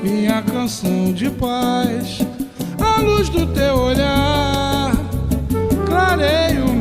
minha canção de paz. A luz do teu olhar clareia o